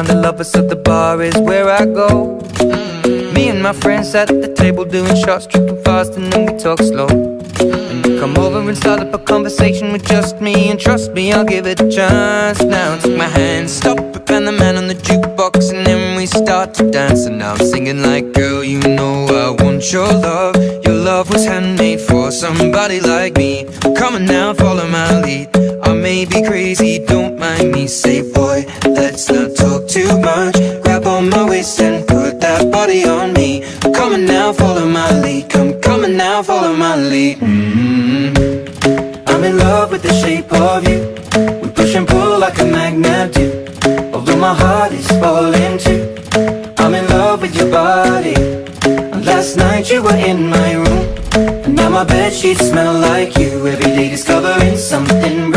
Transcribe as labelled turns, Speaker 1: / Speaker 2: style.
Speaker 1: find the lovers, so the bar is where I go. Me and my friends at the table doing shots, tripping fast, and then we talk slow. And you come over and start up a conversation with just me, and trust me, I'll give it a chance. Now take my hand, stop it, and the man on the jukebox, and then we start to dance. And now I'm singing like, girl, you know I want your love. Your love was handmade for somebody like me. Come on now, follow my lead. I may be crazy, don't mind me. Say, boy, let's not talk too much. Grab on my waist and put that body on me. Come on now, follow my lead. Come on now, follow my lead. I'm in love with the shape of you. We push and pull like a magnet do. Although my heart is falling too, I'm in love with your body. And last night you were in my room, and now my bedsheets smell like you. Every day discovering something